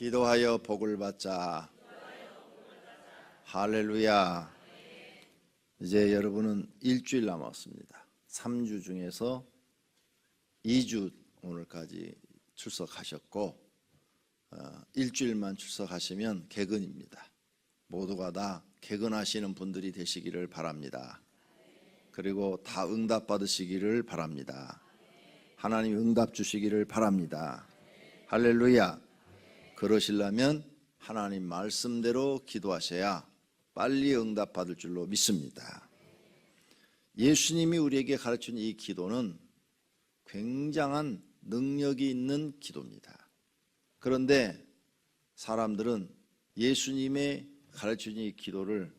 기도하여 복을 받자. 할렐루야. 이제 여러분은 일주일 남았습니다. 3주 중에서 2주 오늘까지 출석하셨고 일주일만 출석하시면 개근입니다. 모두가 다 개근하시는 분들이 되시기를 바랍니다. 그리고 다 응답 받으시기를 바랍니다. 하나님 응답 주시기를 바랍니다. 할렐루야. 그러시려면 하나님 말씀대로 기도하셔야 빨리 응답 받을 줄로 믿습니다. 예수님이 우리에게 가르친 이 기도는 굉장한 능력이 있는 기도입니다. 그런데 사람들은 예수님의 가르친 이 기도를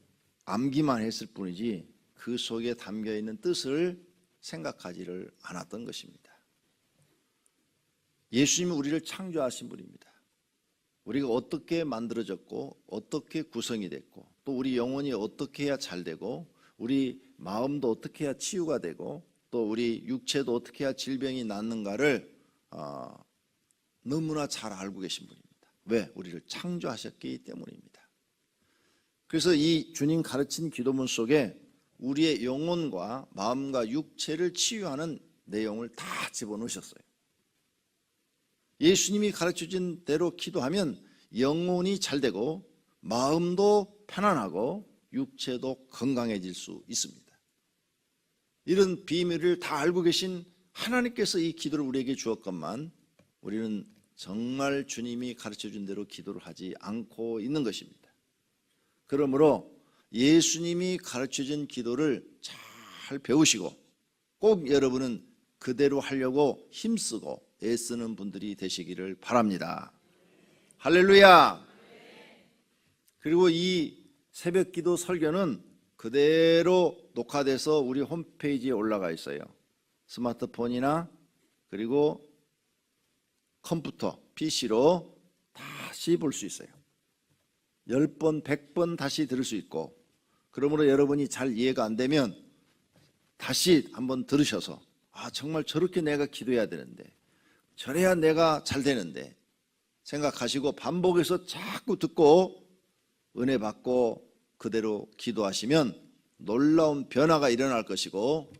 암기만 했을 뿐이지 그 속에 담겨있는 뜻을 생각하지를 않았던 것입니다. 예수님은 우리를 창조하신 분입니다. 우리가 어떻게 만들어졌고 어떻게 구성이 됐고 또 우리 영혼이 어떻게 해야 잘 되고 우리 마음도 어떻게 해야 치유가 되고 또 우리 육체도 어떻게 해야 질병이 낫는가를 너무나 잘 알고 계신 분입니다. 왜? 우리를 창조하셨기 때문입니다. 그래서 이 주님 가르친 기도문 속에 우리의 영혼과 마음과 육체를 치유하는 내용을 다 집어넣으셨어요. 예수님이 가르쳐준 대로 기도하면 영혼이 잘 되고 마음도 편안하고 육체도 건강해질 수 있습니다. 이런 비밀을 다 알고 계신 하나님께서 이 기도를 우리에게 주었건만 우리는 정말 주님이 가르쳐준 대로 기도를 하지 않고 있는 것입니다. 그러므로 예수님이 가르쳐준 기도를 잘 배우시고 꼭 여러분은 그대로 하려고 힘쓰고 애쓰는 분들이 되시기를 바랍니다. 할렐루야. 그리고 이 새벽기도 설교는 그대로 녹화돼서 우리 홈페이지에 올라가 있어요. 스마트폰이나 그리고 컴퓨터, PC로 다시 볼 수 있어요. 10번, 100번 다시 들을 수 있고 그러므로 여러분이 잘 이해가 안 되면 다시 한번 들으셔서 정말 저렇게 내가 기도해야 되는데 저래야 내가 잘 되는데 생각하시고 반복해서 자꾸 듣고 은혜 받고 그대로 기도하시면 놀라운 변화가 일어날 것이고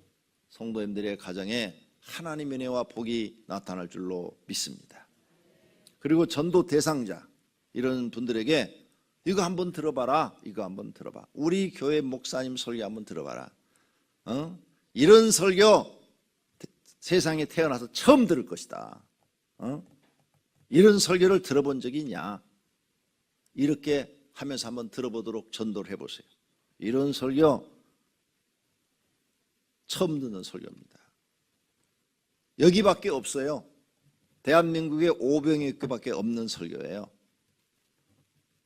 성도님들의 가정에 하나님의 은혜와 복이 나타날 줄로 믿습니다. 그리고 전도 대상자 이런 분들에게 이거 한번 들어봐라. 이거 한번 들어봐. 우리 교회 목사님 설교 한번 들어봐라. 이런 설교 세상에 태어나서 처음 들을 것이다. 이런 설교를 들어본 적이 있냐? 이렇게 하면서 한번 들어보도록 전도를 해보세요. 이런 설교 처음 듣는 설교입니다. 여기밖에 없어요. 대한민국에 5병의 교회밖에 없는 설교예요.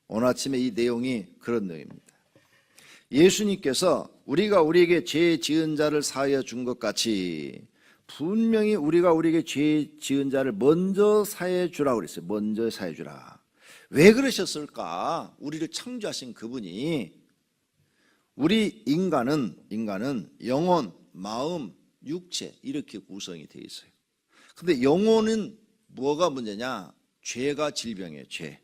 오늘 아침에 이 내용이 그런 내용입니다. 예수님께서 우리가 우리에게 죄 지은 자를 사하여 준 것 같이 분명히 우리가 우리에게 죄 지은 자를 먼저 사해 주라고 그랬어요. 먼저 사해 주라. 왜 그러셨을까? 우리를 창조하신 그분이 우리 인간은 영혼, 마음, 육체 이렇게 구성이 되어 있어요. 근데 영혼은 뭐가 문제냐? 죄가 질병이에요. 죄.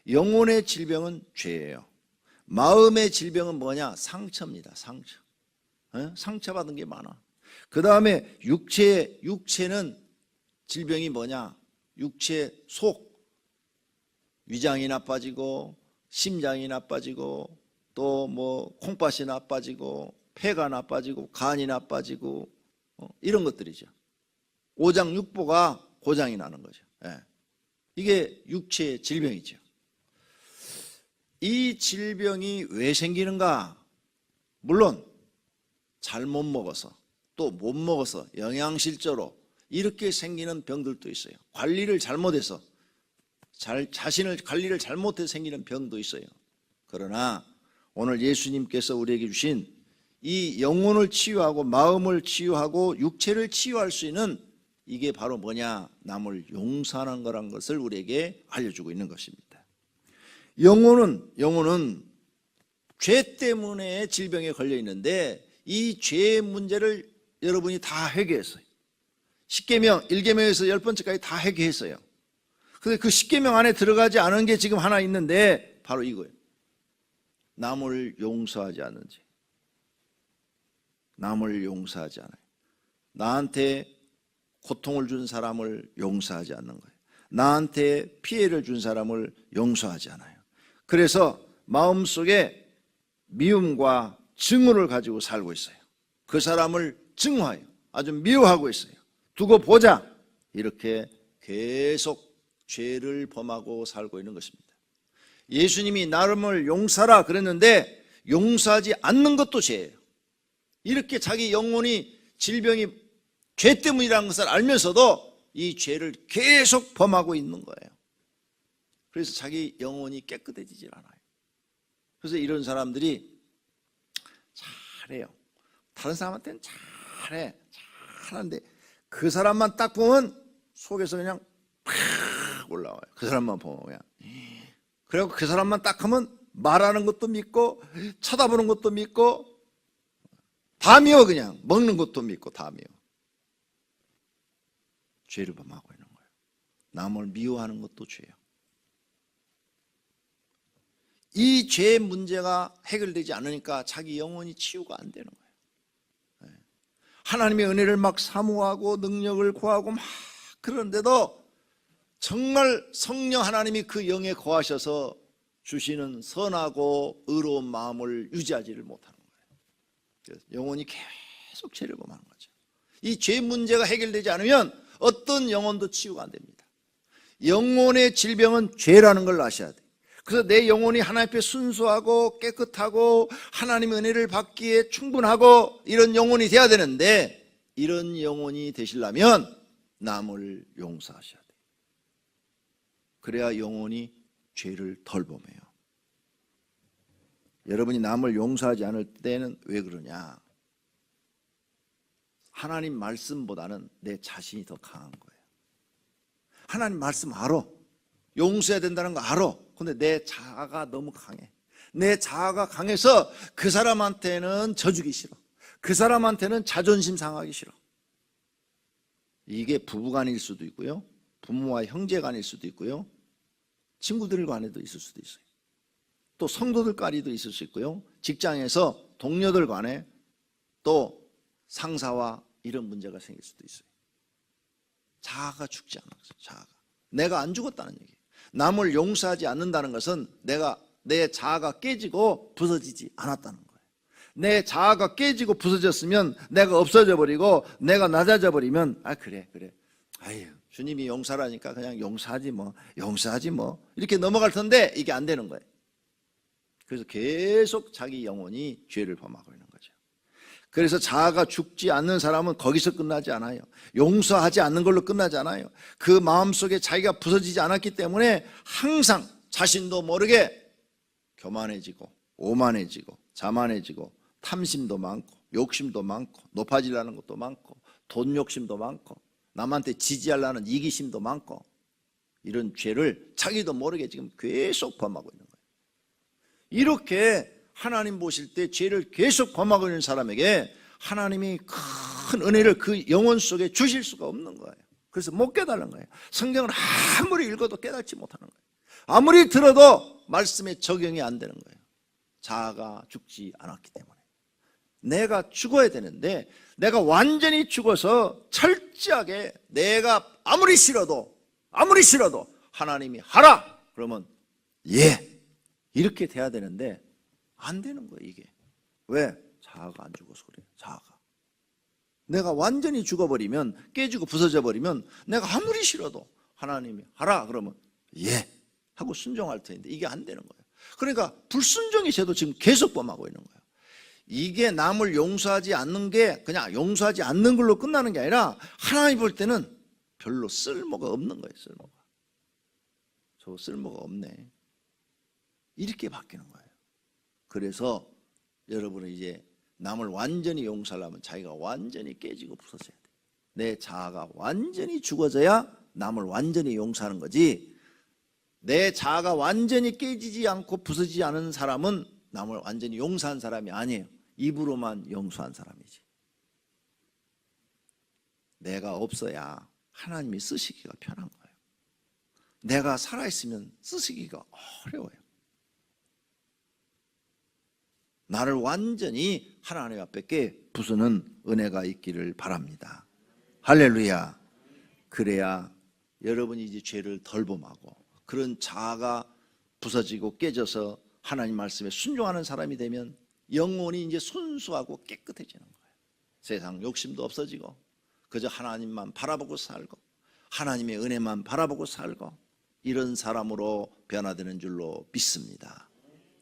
영혼의 질병은 죄예요. 마음의 질병은 뭐냐? 상처입니다. 상처. 상처받은 게 많아. 그 다음에 육체는 질병이 뭐냐? 육체 속, 위장이 나빠지고 심장이 나빠지고 또 뭐 콩팥이 나빠지고 폐가 나빠지고 간이 나빠지고 이런 것들이죠. 오장육부가 고장이 나는 거죠. 이게 육체의 질병이죠. 이 질병이 왜 생기는가? 물론 잘못 먹어서 또 못 먹어서 영양실조로 이렇게 생기는 병들도 있어요. 관리를 잘못해서 자신을 관리를 잘못해서 생기는 병도 있어요. 그러나 오늘 예수님께서 우리에게 주신 이 영혼을 치유하고 마음을 치유하고 육체를 치유할 수 있는 이게 바로 뭐냐? 남을 용서하는 거란 것을 우리에게 알려주고 있는 것입니다. 영혼은 죄 때문에 질병에 걸려 있는데 이 죄의 문제를 여러분이 다 해결했어요. 10계명, 1계명에서 10번째까지 다 해결했어요. 근데 그 십계명 안에 들어가지 않은 게 지금 하나 있는데 바로 이거예요. 남을 용서하지 않는 죄. 남을 용서하지 않아요. 나한테 고통을 준 사람을 용서하지 않는 거예요. 나한테 피해를 준 사람을 용서하지 않아요. 그래서 마음속에 미움과 증오를 가지고 살고 있어요. 그 사람을 증오해요. 아주 미워하고 있어요. 두고 보자. 이렇게 계속 죄를 범하고 살고 있는 것입니다. 예수님이 나를 용서하라 그랬는데 용서하지 않는 것도 죄예요. 이렇게 자기 영혼이 질병이 죄 때문이라는 것을 알면서도 이 죄를 계속 범하고 있는 거예요. 그래서 자기 영혼이 깨끗해지질 않아요. 그래서 이런 사람들이 잘해요. 다른 사람한테는 잘하는데 그 사람만 딱 보면 속에서 그냥 팍 올라와요. 그 사람만 보면 그냥. 그리고 그 사람만 딱 하면 말하는 것도 믿고 쳐다보는 것도 믿고 다 미워. 그냥 먹는 것도 믿고 다 미워. 죄를 범하고 있는 거예요. 남을 미워하는 것도 죄예요. 이 죄 문제가 해결되지 않으니까 자기 영혼이 치유가 안 되는 거예요. 하나님의 은혜를 막 사모하고 능력을 구하고 막 그러는데도 정말 성령 하나님이 그 영에 거하셔서 주시는 선하고 의로운 마음을 유지하지를 못하는 거예요. 그래서 영혼이 계속 죄를 범하는 거죠. 이 죄 문제가 해결되지 않으면 어떤 영혼도 치유가 안 됩니다. 영혼의 질병은 죄라는 걸 아셔야 돼요. 그래서 내 영혼이 하나님 앞에 순수하고 깨끗하고 하나님의 은혜를 받기에 충분하고 이런 영혼이 돼야 되는데 이런 영혼이 되시려면 남을 용서하셔야 돼요. 그래야 영혼이 죄를 덜 범해요. 여러분이 남을 용서하지 않을 때는 왜 그러냐? 하나님 말씀보다는 내 자신이 더 강한 거예요. 하나님 말씀 알아. 용서해야 된다는 거 알아. 근데 내 자아가 너무 강해. 내 자아가 강해서 그 사람한테는 져주기 싫어. 그 사람한테는 자존심 상하기 싫어. 이게 부부간일 수도 있고요. 부모와 형제간일 수도 있고요. 친구들 간에도 있을 수도 있어요. 또 성도들 간에도 있을 수 있고요. 직장에서 동료들 간에 또 상사와 이런 문제가 생길 수도 있어요. 자아가 죽지 않았어요. 자아가. 내가 안 죽었다는 얘기예요. 남을 용서하지 않는다는 것은 내 자아가 깨지고 부서지지 않았다는 거예요. 내 자아가 깨지고 부서졌으면 내가 없어져 버리고 내가 낮아져 버리면 그래 아유 주님이 용서라니까 그냥 용서하지 뭐 이렇게 넘어갈 텐데 이게 안 되는 거예요. 그래서 계속 자기 영혼이 죄를 범하고 있는 거죠. 그래서 자아가 죽지 않는 사람은 거기서 끝나지 않아요. 용서하지 않는 걸로 끝나지 않아요. 그 마음속에 자기가 부서지지 않았기 때문에 항상 자신도 모르게 교만해지고 오만해지고 자만해지고 탐심도 많고 욕심도 많고 높아지려는 것도 많고 돈 욕심도 많고 남한테 지지하려는 이기심도 많고 이런 죄를 자기도 모르게 지금 계속 범하고 있는 거예요. 이렇게 하나님 보실 때 죄를 계속 범하고 있는 사람에게 하나님이 큰 은혜를 그 영혼 속에 주실 수가 없는 거예요. 그래서 못 깨달은 거예요. 성경을 아무리 읽어도 깨닫지 못하는 거예요. 아무리 들어도 말씀에 적용이 안 되는 거예요. 자아가 죽지 않았기 때문에. 내가 죽어야 되는데 내가 완전히 죽어서 철저하게 내가 아무리 싫어도 하나님이 하라 그러면 예 이렇게 돼야 되는데 안 되는 거예요. 이게 왜? 자아가 안 죽어서 그래요. 자아가 내가 완전히 죽어버리면 깨지고 부서져 버리면 내가 아무리 싫어도 하나님이 하라 그러면 예 하고 순종할 텐데 이게 안 되는 거예요. 그러니까 불순종의 죄도 지금 계속 범하고 있는 거예요. 이게 남을 용서하지 않는 게 그냥 용서하지 않는 걸로 끝나는 게 아니라 하나님 볼 때는 별로 쓸모가 없는 거예요. 저 쓸모가 없네 이렇게 바뀌는 거예요. 그래서 여러분은 이제 남을 완전히 용서하려면 자기가 완전히 깨지고 부서져야 돼요. 내 자아가 완전히 죽어져야 남을 완전히 용서하는 거지 내 자아가 완전히 깨지지 않고 부서지지 않은 사람은 남을 완전히 용서한 사람이 아니에요. 입으로만 용서한 사람이지. 내가 없어야 하나님이 쓰시기가 편한 거예요. 내가 살아있으면 쓰시기가 어려워요. 나를 완전히 하나님 앞에 부수는 은혜가 있기를 바랍니다. 할렐루야. 그래야 여러분이 이제 죄를 덜 범하고 그런 자아가 부서지고 깨져서 하나님 말씀에 순종하는 사람이 되면 영혼이 이제 순수하고 깨끗해지는 거예요. 세상 욕심도 없어지고 그저 하나님만 바라보고 살고 하나님의 은혜만 바라보고 살고 이런 사람으로 변화되는 줄로 믿습니다.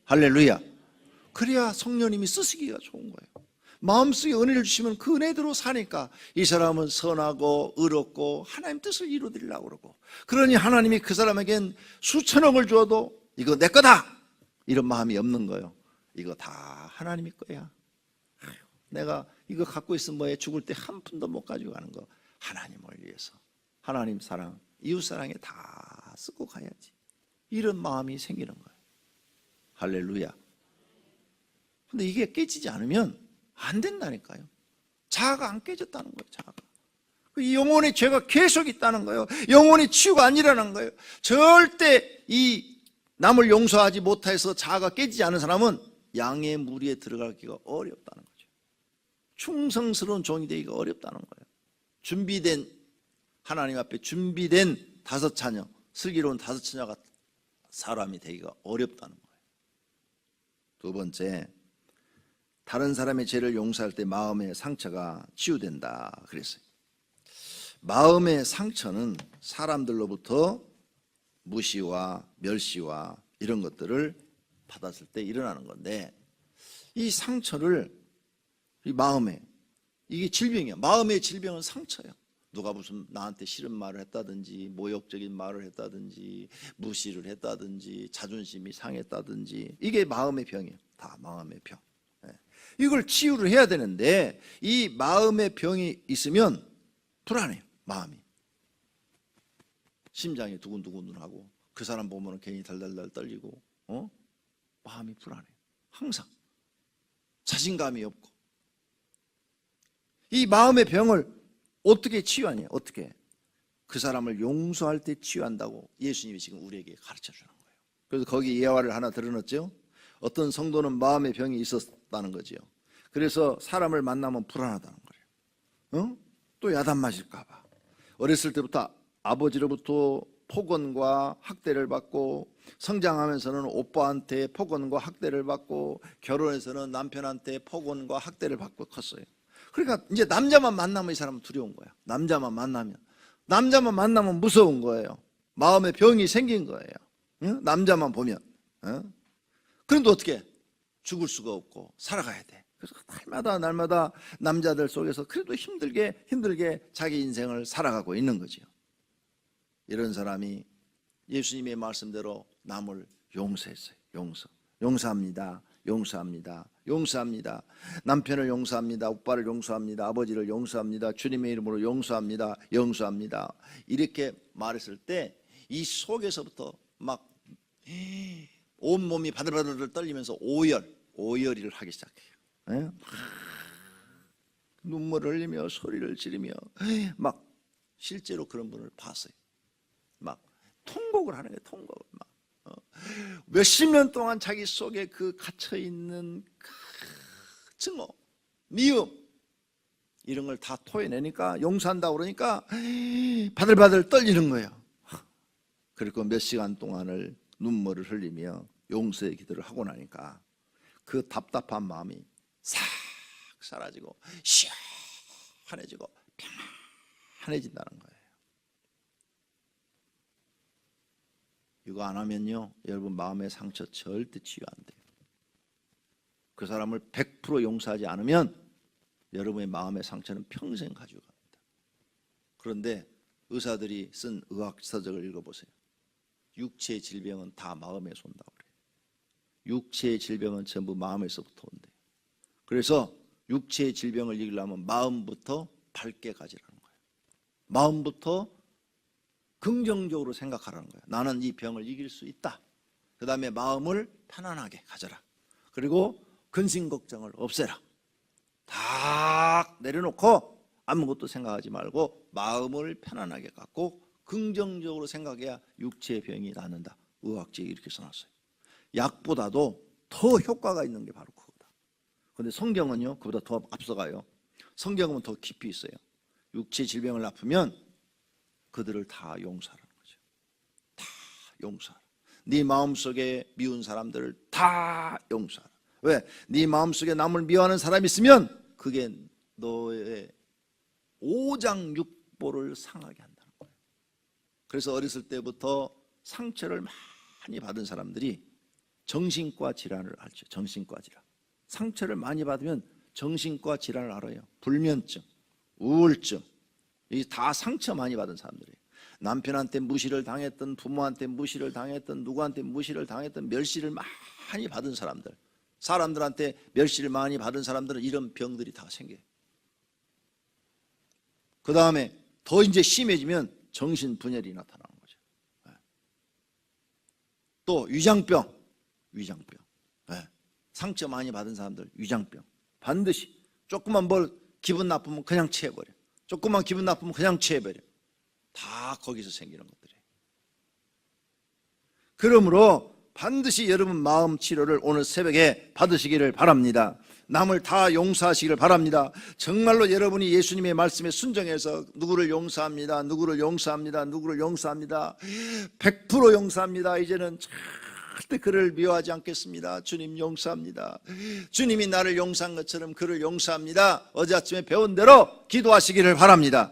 할렐루야. 그래야 성령님이 쓰시기가 좋은 거예요. 마음속에 은혜를 주시면 그 은혜대로 사니까 이 사람은 선하고 의롭고 하나님 뜻을 이루어드리려고 그러고, 그러니 하나님이 그 사람에겐 수천억을 주어도 이거 내 거다 이런 마음이 없는 거예요. 이거 다 하나님의 거야. 내가 이거 갖고 있으면 뭐해, 죽을 때 한 푼도 못 가지고 가는 거 하나님을 위해서, 하나님 사랑, 이웃 사랑에 다 쓰고 가야지, 이런 마음이 생기는 거예요. 할렐루야. 근데 이게 깨지지 않으면 안 된다니까요. 자아가 안 깨졌다는 거예요. 자아가. 이 영혼의 죄가 계속 있다는 거예요. 영혼의 치유가 안 일어나는 거예요. 절대 이 남을 용서하지 못해서 자아가 깨지지 않은 사람은 양의 무리에 들어가기가 어렵다는 거죠. 충성스러운 종이 되기가 어렵다는 거예요. 준비된, 하나님 앞에 준비된 다섯 처녀, 슬기로운 다섯 처녀가 사람이 되기가 어렵다는 거예요. 두 번째, 다른 사람의 죄를 용서할 때 마음의 상처가 치유된다 그랬어요. 마음의 상처는 사람들로부터 무시와 멸시와 이런 것들을 받았을 때 일어나는 건데, 이 상처를, 이 마음에, 이게 질병이야. 마음의 질병은 상처야. 누가 무슨 나한테 싫은 말을 했다든지, 모욕적인 말을 했다든지, 무시를 했다든지, 자존심이 상했다든지, 이게 마음의 병이에요. 다 마음의 병. 이걸 치유를 해야 되는데, 이 마음의 병이 있으면 불안해요. 마음이, 심장이 두근두근하고 그 사람 보면 괜히 달달달 떨리고, 마음이 불안해요. 항상 자신감이 없고. 이 마음의 병을 어떻게 치유하냐? 어떻게? 그 사람을 용서할 때 치유한다고 예수님이 지금 우리에게 가르쳐 주는 거예요. 그래서 거기 예화를 하나 들어놨죠. 어떤 성도는 마음의 병이 있었다는 거지요. 그래서 사람을 만나면 불안하다는 거예요. 또 야단 맞을까 봐. 어렸을 때부터 아버지로부터 폭언과 학대를 받고, 성장하면서는 오빠한테 폭언과 학대를 받고, 결혼해서는 남편한테 폭언과 학대를 받고 컸어요. 그러니까 이제 남자만 만나면 이 사람은 두려운 거야. 남자만 만나면 무서운 거예요. 마음의 병이 생긴 거예요. 남자만 보면. 그런데 어떻게? 죽을 수가 없고 살아가야 돼. 그래서 날마다 남자들 속에서 그래도 힘들게 자기 인생을 살아가고 있는 거죠. 이런 사람이 예수님의 말씀대로 남을 용서했어요. 용서합니다. 남편을 용서합니다. 오빠를 용서합니다. 아버지를 용서합니다. 주님의 이름으로 용서합니다. 이렇게 말했을 때 이 속에서부터 막 온몸이 바들바들 떨리면서 오열을 하기 시작해요. 눈물을 흘리며 소리를 지르며 막 실제로 그런 분을 봤어요. 막 통곡을 하는 거예요. 통곡을 막 몇십 년 동안 자기 속에 그 갇혀 있는 증오, 미움 이런 걸 다 토해내니까, 용서한다고 그러니까 바들바들 떨리는 거예요. 그리고 몇 시간 동안을 눈물을 흘리며 용서의 기도를 하고 나니까 그 답답한 마음이 싹 사라지고 시원해지고 평안해진다는 거예요. 이거 안 하면요, 여러분 마음의 상처 절대 치유 안 돼요. 그 사람을 100% 용서하지 않으면 여러분의 마음의 상처는 평생 가지고 갑니다. 그런데 의사들이 쓴 의학 서적을 읽어보세요. 육체의 질병은 다 마음에서 온다고 그래요. 육체의 질병은 전부 마음에서부터 온대요. 그래서 육체의 질병을 이기려면 마음부터 밝게 가지라는 거예요. 마음부터 긍정적으로 생각하라는 거예요. 나는 이 병을 이길 수 있다. 그 다음에 마음을 편안하게 가져라. 그리고 근심 걱정을 없애라. 다 내려놓고 아무것도 생각하지 말고 마음을 편안하게 갖고 긍정적으로 생각해야 육체의 병이 낫는다. 의학적이 이렇게 써놨어요. 약보다도 더 효과가 있는 게 바로 그거다. 그런데 성경은요, 그보다 더 앞서가요. 성경은 더 깊이 있어요. 육체 질병을 아프면 그들을 다 용서하라는 거죠. 다 용서하라. 네 마음속에 미운 사람들을 다 용서하라. 왜? 네 마음속에 남을 미워하는 사람이 있으면 그게 너의 오장육부를 상하게 한다는 거예요. 그래서 어렸을 때부터 상처를 많이 받은 사람들이 정신과 질환을 앓죠. 정신과 질환. 상처를 많이 받으면 정신과 질환을 앓아요. 불면증, 우울증. 이게 다 상처 많이 받은 사람들이에요. 남편한테 무시를 당했던, 부모한테 무시를 당했던, 누구한테 무시를 당했던, 멸시를 많이 받은 사람들, 사람들한테 멸시를 많이 받은 사람들은 이런 병들이 다 생겨요. 그 다음에 더 이제 심해지면 정신분열이 나타나는 거죠. 또 위장병. 상처 많이 받은 사람들 위장병. 반드시 조금만 뭘 기분 나쁘면 그냥 취해버려. 조금만 기분 나쁘면 그냥 취해버려. 다 거기서 생기는 것들이에요. 그러므로 반드시 여러분 마음 치료를 오늘 새벽에 받으시기를 바랍니다. 남을 다 용서하시기를 바랍니다. 정말로 여러분이 예수님의 말씀에 순종해서 누구를 용서합니다. 누구를 용서합니다. 누구를 용서합니다. 100% 용서합니다. 이제는 절대 그를 미워하지 않겠습니다. 주님 용서합니다. 주님이 나를 용서한 것처럼 그를 용서합니다. 어제 아침에 배운 대로 기도하시기를 바랍니다.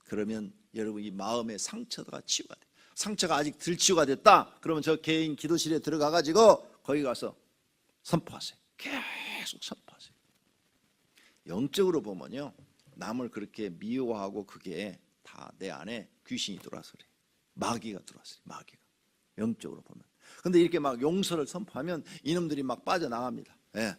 그러면 여러분 이 마음의 상처가 치유가 돼요. 상처가 아직 덜 치유가 됐다. 그러면 저 개인 기도실에 들어가 가지고 거기 가서 선포하세요. 계속 선포하세요. 영적으로 보면요, 남을 그렇게 미워하고 그게 다 내 안에 귀신이 들어와서 그래요. 마귀가 들어왔어요. 마귀가. 영적으로 보면. 근데 이렇게 막 용서를 선포하면 이놈들이 막 빠져나갑니다. 예.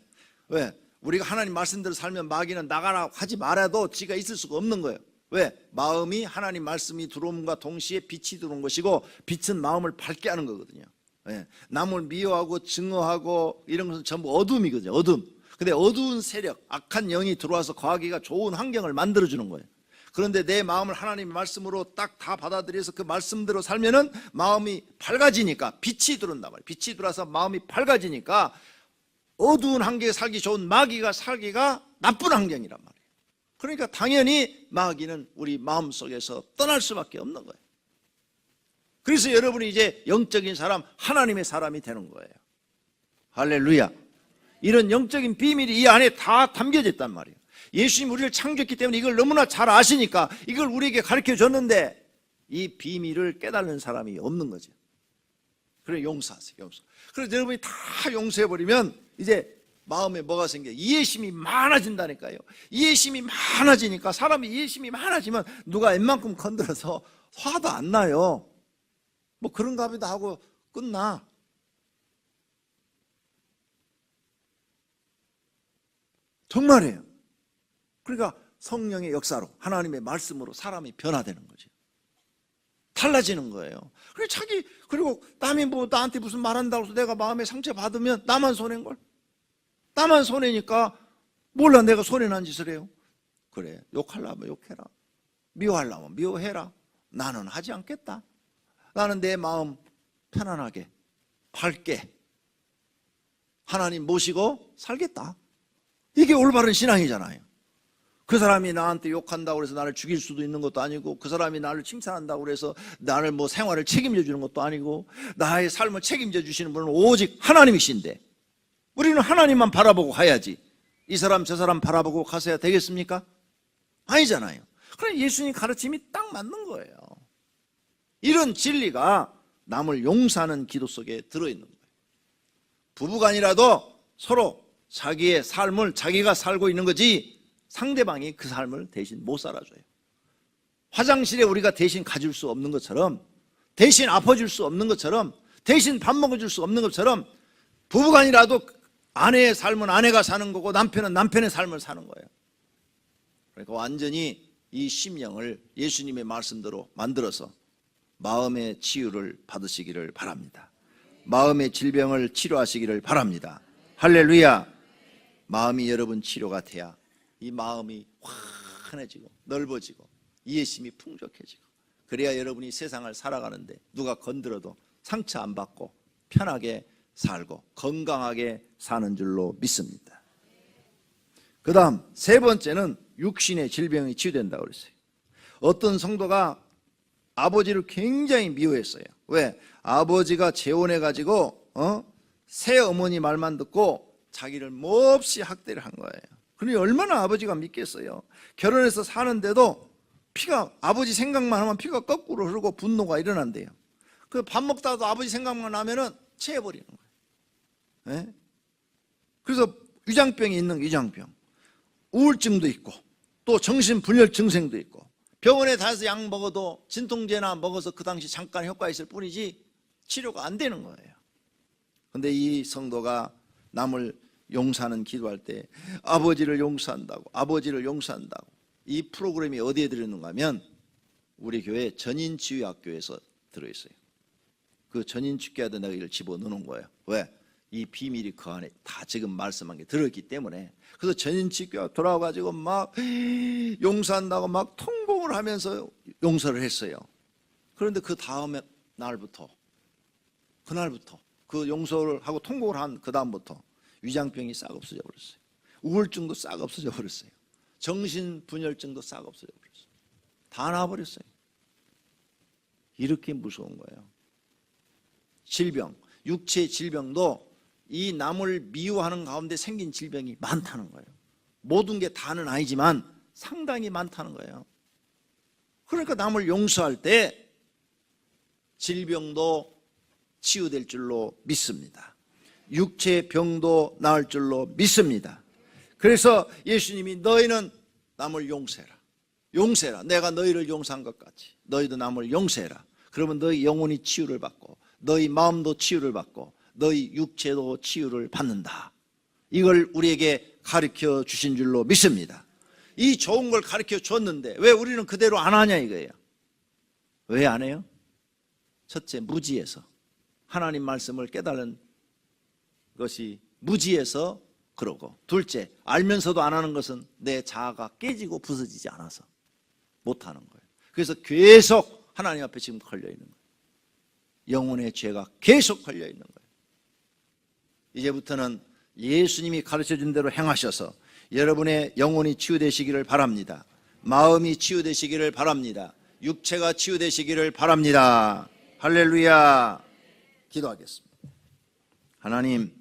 왜? 우리가 하나님 말씀대로 살면 마귀는 나가라 하지 말아도 지가 있을 수가 없는 거예요. 왜? 마음이 하나님 말씀이 들어옴과 동시에 빛이 들어온 것이고 빛은 마음을 밝게 하는 거거든요. 예. 남을 미워하고 증오하고 이런 것은 전부 어둠이거든요. 어둠. 근데 어두운 세력, 악한 영이 들어와서 거하기가 좋은 환경을 만들어주는 거예요. 그런데 내 마음을 하나님의 말씀으로 딱 다 받아들여서 그 말씀대로 살면은 마음이 밝아지니까 빛이 들어온단 말이에요. 빛이 들어와서 마음이 밝아지니까 어두운 환경에 살기 좋은 마귀가 살기가 나쁜 환경이란 말이에요. 그러니까 당연히 마귀는 우리 마음속에서 떠날 수밖에 없는 거예요. 그래서 여러분이 이제 영적인 사람, 하나님의 사람이 되는 거예요. 할렐루야. 이런 영적인 비밀이 이 안에 다 담겨져 있단 말이에요. 예수님 우리를 창조했기 때문에 이걸 너무나 잘 아시니까 이걸 우리에게 가르쳐 줬는데 이 비밀을 깨달는 사람이 없는 거죠. 그래 용서하세요. 용서. 그래서 여러분이 다 용서해버리면 이제 마음에 뭐가 생겨요? 이해심이 많아진다니까요. 이해심이 많아지니까 사람이 이해심이 많아지면 누가 웬만큼 건드려서 화도 안 나요. 뭐 그런가 보다 하고 끝나. 정말이에요. 그러니까 성령의 역사로 하나님의 말씀으로 사람이 변화되는 거죠. 달라지는 거예요. 그리고 남이 뭐 나한테 무슨 말한다고 해서 내가 마음에 상처 받으면 나만 손해인 걸. 나만 손해니까 몰라 내가 손해난 짓을 해요. 그래 욕하려면 욕해라. 미워하려면 미워해라. 나는 하지 않겠다. 나는 내 마음 편안하게 밝게 하나님 모시고 살겠다. 이게 올바른 신앙이잖아요. 그 사람이 나한테 욕한다고 해서 나를 죽일 수도 있는 것도 아니고 그 사람이 나를 칭찬한다고 해서 나를 뭐 생활을 책임져 주는 것도 아니고 나의 삶을 책임져 주시는 분은 오직 하나님이신데 우리는 하나님만 바라보고 가야지 이 사람 저 사람 바라보고 가서야 되겠습니까? 아니잖아요. 그럼 예수님 가르침이 딱 맞는 거예요. 이런 진리가 남을 용서하는 기도 속에 들어있는 거예요. 부부간이라도 서로 자기의 삶을 자기가 살고 있는 거지 상대방이 그 삶을 대신 못 살아줘요. 화장실에 우리가 대신 가줄 수 없는 것처럼 대신 아파줄 수 없는 것처럼 대신 밥 먹어줄 수 없는 것처럼 부부간이라도 아내의 삶은 아내가 사는 거고 남편은 남편의 삶을 사는 거예요. 그러니까 완전히 이 심령을 예수님의 말씀대로 만들어서 마음의 치유를 받으시기를 바랍니다. 마음의 질병을 치료하시기를 바랍니다. 할렐루야. 마음이 여러분 치료가 돼야 이 마음이 환해지고 넓어지고 이해심이 풍족해지고, 그래야 여러분이 세상을 살아가는데 누가 건드려도 상처 안 받고 편하게 살고 건강하게 사는 줄로 믿습니다. 그 다음 세 번째는 육신의 질병이 치유된다고 그랬어요. 어떤 성도가 아버지를 굉장히 미워했어요. 왜? 아버지가 재혼해가지고 새어머니 말만 듣고 자기를 몹시 학대를 한 거예요. 그러니 얼마나 아버지가 믿겠어요. 결혼해서 사는데도 피가, 아버지 생각만 하면 피가 거꾸로 흐르고 분노가 일어난대요. 그 밥 먹다가도 아버지 생각만 하면은 체해버리는 거예요. 네? 그래서 위장병이 있는 위장병, 우울증도 있고 또 정신분열 증세도 있고, 병원에 다녀서 약 먹어도 진통제나 먹어서 그 당시 잠깐 효과 있을 뿐이지 치료가 안 되는 거예요. 근데 이 성도가 남을 용서하는 기도할 때 아버지를 용서한다고, 아버지를 용서한다고, 이 프로그램이 어디에 들어있는가 하면 우리 교회 전인치유학교에서 들어있어요. 그 전인치유학교에다 내가 이걸 집어넣는 거예요. 왜? 이 비밀이 그 안에 다 지금 말씀한 게 들어있기 때문에. 그래서 전인치유학교 돌아와가지고 막 용서한다고 막 통곡을 하면서 용서를 했어요. 그런데 그 다음 날부터, 그날부터 그 용서를 하고 통곡을 한 그 다음부터 위장병이 싹 없어져 버렸어요. 우울증도 싹 없어져 버렸어요. 정신분열증도 싹 없어져 버렸어요. 다 나와버렸어요. 이렇게 무서운 거예요. 질병, 육체 질병도 이 남을 미워하는 가운데 생긴 질병이 많다는 거예요. 모든 게 다는 아니지만 상당히 많다는 거예요. 그러니까 남을 용서할 때 질병도 치유될 줄로 믿습니다. 육체 병도 나을 줄로 믿습니다. 그래서 예수님이 너희는 남을 용서해라. 용서해라. 내가 너희를 용서한 것 같이 너희도 남을 용서해라. 그러면 너희 영혼이 치유를 받고 너희 마음도 치유를 받고 너희 육체도 치유를 받는다. 이걸 우리에게 가르쳐 주신 줄로 믿습니다. 이 좋은 걸 가르쳐 줬는데 왜 우리는 그대로 안 하냐 이거예요. 왜 안 해요? 첫째, 무지해서. 하나님 말씀을 깨달은 것이 무지해서 그러고, 둘째, 알면서도 안 하는 것은 내 자아가 깨지고 부서지지 않아서 못하는 거예요. 그래서 계속 하나님 앞에 지금 걸려있는 거예요. 영혼의 죄가 계속 걸려있는 거예요. 이제부터는 예수님이 가르쳐준 대로 행하셔서 여러분의 영혼이 치유되시기를 바랍니다. 마음이 치유되시기를 바랍니다. 육체가 치유되시기를 바랍니다. 할렐루야. 기도하겠습니다. 하나님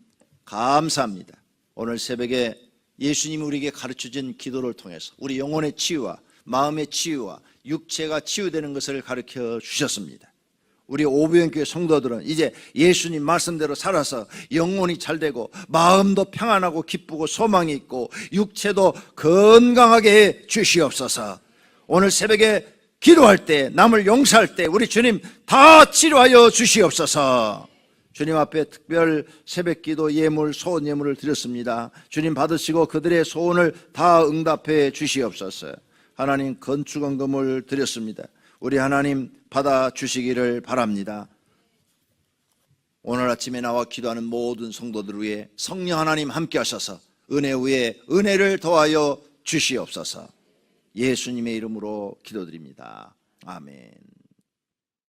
감사합니다. 오늘 새벽에 예수님이 우리에게 가르쳐준 기도를 통해서 우리 영혼의 치유와 마음의 치유와 육체가 치유되는 것을 가르쳐 주셨습니다. 우리 오부영교회 성도들은 이제 예수님 말씀대로 살아서 영혼이 잘되고 마음도 평안하고 기쁘고 소망이 있고 육체도 건강하게 해 주시옵소서. 오늘 새벽에 기도할 때, 남을 용서할 때 우리 주님 다 치료하여 주시옵소서. 주님 앞에 특별 새벽기도 예물, 소원 예물을 드렸습니다. 주님 받으시고 그들의 소원을 다 응답해 주시옵소서. 하나님 건축원금을 드렸습니다. 우리 하나님 받아주시기를 바랍니다. 오늘 아침에 나와 기도하는 모든 성도들 위해 성령 하나님 함께 하셔서 은혜 위에 은혜를 더하여 주시옵소서. 예수님의 이름으로 기도드립니다. 아멘.